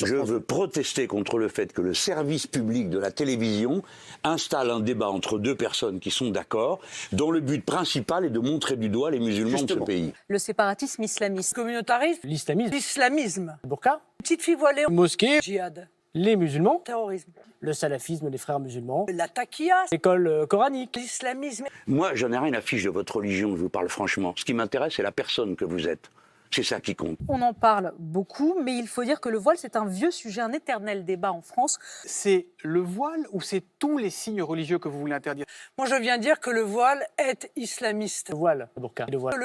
Je veux protester contre le fait que le service public de la télévision installe un débat entre deux personnes qui sont d'accord, dont le but principal est de montrer du doigt les musulmans de ce pays. Le séparatisme islamiste. Communautarisme, L'islamisme, l'islamisme, burqa, petite fille voilée, mosquée, djihad, les musulmans, terrorisme, le salafisme, les frères musulmans, la taquilla, l'école coranique. l'islamisme. Moi, je n'ai rien à fiche de votre religion, je vous parle franchement. Ce qui m'intéresse, c'est la personne que vous êtes. C'est ça qui compte. On en parle beaucoup, mais il faut dire que le voile, c'est un vieux sujet, un éternel débat en France. C'est le voile ou c'est tous les signes religieux que vous voulez interdire? Moi, je viens dire que le voile est islamiste. Le voile, le burqa, le voile.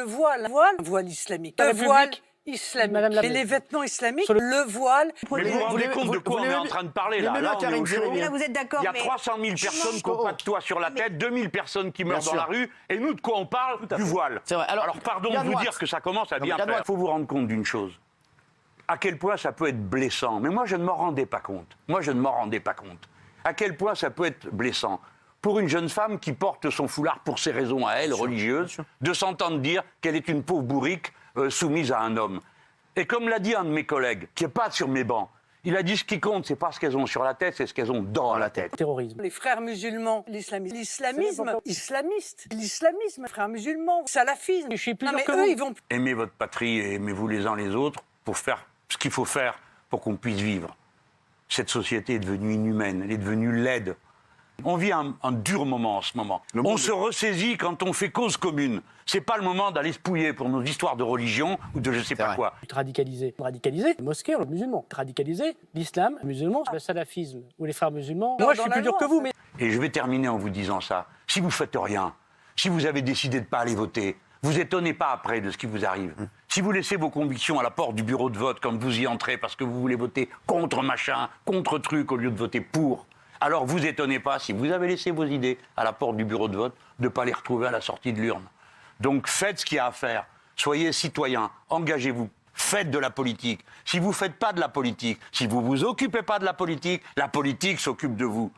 Le voile islamique. La Le République, voile islamique. Madame la- Et les vêtements islamiques, Sur le voile. Mais vous vous rendez compte de quoi on est en train de parler là? Là, on est au chaud. Là, vous êtes d'accord, Il y a mais 300 000 personnes qui n'ont pas de toit sur la tête, 2000 personnes qui meurent Bien dans sûr. la rue, et nous, de quoi on parle? Du voile. C'est vrai. Alors, Pardon de Yann vous Moix. dire que ça commence à bien Yann faire. Moix. Il faut vous rendre compte d'une chose. À quel point ça peut être blessant. Mais moi, je ne m'en rendais pas compte. À quel point ça peut être blessant. Pour une jeune femme qui porte son foulard pour ses raisons à elle, religieuses, de s'entendre dire qu'elle est une pauvre bourrique soumise à un homme. Et comme l'a dit un de mes collègues, qui n'est pas sur mes bancs, il a dit ce qui compte, c'est pas ce qu'elles ont sur la tête, c'est ce qu'elles ont dans la tête. Terrorisme. Les frères musulmans, l'islamisme islamiste, l'islamisme, frères musulmans, salafisme. Je suis plus Non, dur mais que eux, vous. ils vont. Aimez votre patrie et aimez-vous les uns les autres pour faire ce qu'il faut faire pour qu'on puisse vivre. Cette société est devenue inhumaine, elle est devenue laide. On vit un dur moment en ce moment. On se ressaisit quand on fait cause commune. C'est pas le moment d'aller se pouiller pour nos histoires de religion ou de je sais pas vrai. quoi. Radicalisé. Radicalisé, les mosquées, les musulmans. Radicalisé, l'islam, les musulmans, le salafisme ou les frères musulmans. Moi, je suis dans plus la dur que loi, vous, en mais Et je vais terminer en vous disant ça. Si vous faites rien, si vous avez décidé de ne pas aller voter, vous étonnez pas après de ce qui vous arrive. Si vous laissez vos convictions à la porte du bureau de vote quand vous y entrez parce que vous voulez voter contre machin, contre truc au lieu de voter pour, alors vous étonnez pas si vous avez laissé vos idées à la porte du bureau de vote de ne pas les retrouver à la sortie de l'urne. Donc faites ce qu'il y a à faire. Soyez citoyens, engagez-vous, faites de la politique. Si vous ne faites pas de la politique, si vous ne vous occupez pas de la politique s'occupe de vous.